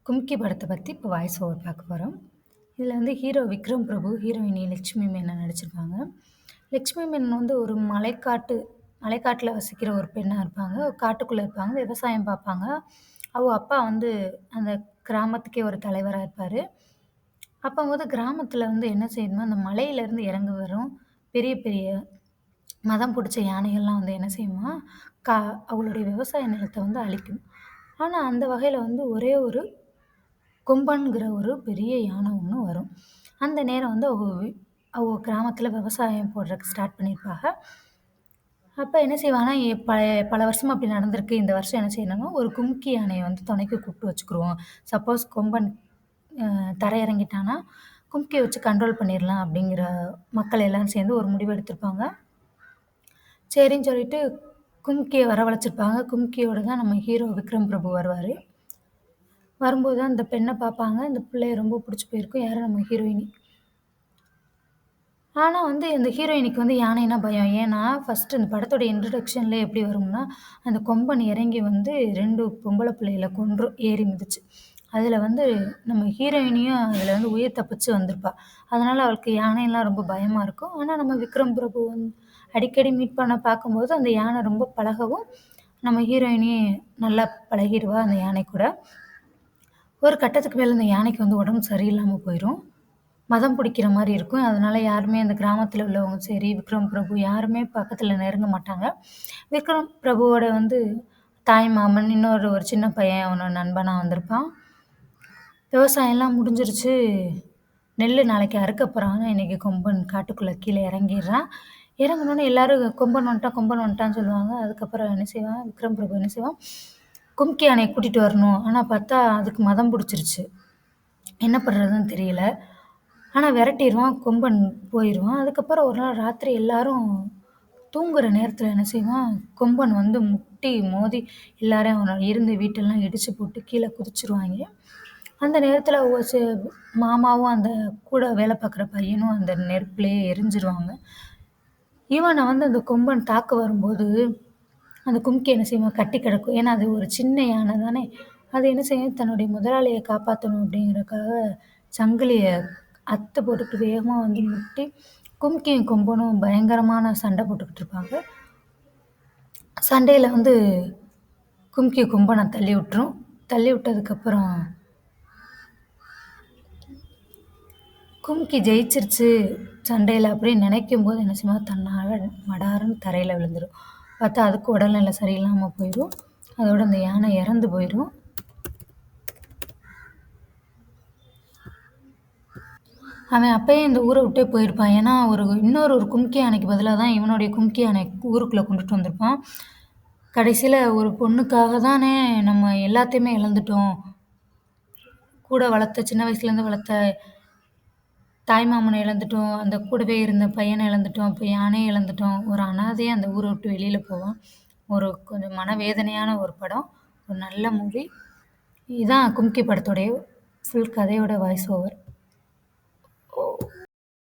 கும்கி படத்த பத்தி இப்போ வாய்ஸ் ஓவர் பார்க்க போறோம். இதில வந்து ஹீரோ விக்ரம் பிரபு, ஹீரோயினி லட்சுமி மேனன் நடிச்சிருப்பாங்க. லட்சுமி மேனன் வந்து ஒரு மலைக்காட்டுல வசிக்கிற ஒரு பெண்ணா இருப்பாங்க. காட்டுக்குள்ள இருப்பாங்க. விவசாயம் பார்ப்பாங்க. அவங்க அப்பா வந்து அந்த கிராமத்துக்கே ஒரு தலைவரா இருப்பாரு. அப்பம்போது கிராமத்தில வந்து என்ன செய்யும்னா, அந்த மலையிலேருந்து இறங்கி வரும் பெரிய பெரிய மதம் புடிச்ச யானைகள்லாம் வந்து என்ன செய்யுமா, கா அவங்களுடைய விவசாய நிலத்த வந்து அழிக்கும். ஆனா, அந்த வகையில வந்து ஒரே ஒரு கொம்பன்கிற ஒரு பெரிய யானை ஒண்ணு வரும். அந்த நேரம் வந்து அவங்க கிராமத்தில விவசாயம் போடுறதுக்கு ஸ்டார்ட் பண்ணியிருப்பாங்க. அப்ப என்ன செய்வாங்கன்னா, பல வருஷமா அப்படி நடந்திருக்கு. இந்த வருஷம் என்ன செய்யணும்னா, ஒரு கும்கி யானைய வந்து துணைக்கு கூப்பிட்டு வச்சுக்குருவோம். சப்போஸ் கொம்பன் அ தரையிறங்கிட்டான்னா, கும்கிய வச்சு கண்ட்ரோல் பண்ணிரலாம் அப்படிங்கிற மக்கள் எல்லாரும் சேர்ந்து ஒரு முடிவு எடுத்திருப்பாங்க. சரின்னு சொல்லிட்டு கும்கிய வரவழைச்சிருப்பாங்க. கும்கியோட தான் நம்ம ஹீரோ விக்ரம் பிரபு வருவாரு. வரும்போது தான் அந்த பெண்ண பார்ப்பாங்க. இந்த பிள்ளைய ரொம்ப புடிச்சு போயிருக்கும். யாரு நம்ம ஹீரோயினி. ஆனா வந்து இந்த ஹீரோயினிக்கு வந்து யானைன்னா பயம். ஏன்னா, ஃபர்ஸ்ட்டு இந்த படத்தோட இன்ட்ரோடக்ஷன்லயே எப்படி வரும்னா, அந்த கொம்பன் இறங்கி வந்து 2 பொம்பள பிள்ளைகள கொன்றும் ஏறி மிதிச்சு. அதில வந்து நம்ம ஹீரோயினியும் அதில வந்து உயிர் தப்பிச்சு வந்திருப்பா. அதனால அவளுக்கு யானைலாம் ரொம்ப பயமா இருக்கும். ஆனா நம்ம விக்ரம் பிரபு அடிக்கடி மீட் பண்ண பார்க்கும்போது, அந்த யானை ரொம்ப பழகவும், நம்ம ஹீரோயினி நல்லா பழகிருவா அந்த யானை கூட. ஒரு கட்டத்துக்கு மேல இந்த யானைக்கு வந்து உடம்பு சரியில்லாம போயிரும். மதம் பிடிக்கிற மாரி இருக்கும். அதனால யாருமே அந்த கிராமத்தில உள்ளவங்க சரி, விக்ரம் பிரபு யாருமே பக்கத்தில நெருங்க மாட்டாங்க. விக்ரம் பிரபுவோட வந்து தாய் மாமன், இன்னொரு ஒரு சின்ன பையன் அவனோட நண்பனா வந்திருப்பான். விவசாயம்லாம் முடிஞ்சிருச்சு. நெல்லு நாளைக்கு அறுக்க போறாங்க. இன்னைக்கு கொம்பன் காட்டுக்குள்ள கீழ இறங்கிர்றான். இறங்குனோனே எல்லாரும் கொம்பன் வந்துட்டான், கொம்பன் வந்துட்டான்னு சொல்லுவாங்க. அதுக்கப்புறம் என்ன செய்வான், விக்ரம் பிரபு என்ன செய்வான், கும்கி யானைய கூட்டிட்டு வரணும். ஆனா பார்த்தா அதுக்கு மதம் புடிச்சிருச்சு. என்ன பண்றதுன்னு தெரியல. ஆனா விரட்டிருவான். கொம்பன் போயிருவான். அதுக்கப்புறம் ஒரு நாள் ராத்திரி எல்லாரும் தூங்குற நேரத்தில என்ன செய்வான், கொம்பன் வந்து முட்டி மோதி எல்லாரையும் அவனோட இருந்த வீட்டெல்லாம் இடிச்சு போட்டு கீழ குதிச்சுருவாய்ங்க. அந்த நேரத்தில மாமாவும், அந்த கூட வேலை பார்க்குற பையனும் அந்த நெருப்புலயே எரிஞ்சிருவாங்க. இவன வந்து அந்த கொம்பன் தாக்க வரும்போது, அந்த கும்கி என்ன செய்யுமா கட்டி கிடக்கும். ஏன்னா, அது ஒரு சின்ன யானை தானே. அது என்ன செய்யும், தன்னுடைய முதலாளிய காப்பாத்தணும் அப்படிங்கிறதுக்காக சங்கிலிய அத்து போட்டுட்டு வேகமா வந்து முட்டி, கும்கியும் கொம்பனும் பயங்கரமான சண்டை போட்டுக்கிட்டு இருப்பாங்க. சண்டையில வந்து கும்கி கொம்பன தள்ளி விட்டுரும். தள்ளி விட்டதுக்கப்புறம் கும்கி ஜெயிச்சிருச்சு சண்டையில அப்படின்னு நினைக்கும்போது என்ன செய்யுமா, தன்னால மடார்ன்னு தரையில விழுந்துரும். பார்த்தா அதுக்கு உடல்நிலை சரியில்லாம போயிரும். அதோட அந்த யானை இறந்து போயிரும். அவன் அப்பயே இந்த ஊர விட்டே போயிருப்பான். ஏன்னா, இன்னொரு கும்கி யானைக்கு பதிலா தான் இவனுடைய கும்கி யானை ஊருக்குள்ள கொண்டுட்டு வந்திருப்பான். கடைசியில ஒரு பொண்ணுக்காக தானே நம்ம எல்லாத்தையுமே இழந்துட்டோம். கூட வளர்த்த சின்ன வயசுலேருந்து வளர்த்த தாய்மாமன இழந்துட்டோம். அந்த கூடவே இருந்த பையன இழந்துட்டோம். இப்ப யானைய இழந்துட்டோம். ஒரு அனாதையா அந்த ஊர விட்டு வெளியில போவான். கொஞ்சம் மனவேதனையான ஒரு படம். ஒரு நல்ல மூவி. இதான் கும்கி படத்தோடைய ஃபுல் கதையோட வாய்ஸ் ஓவர்.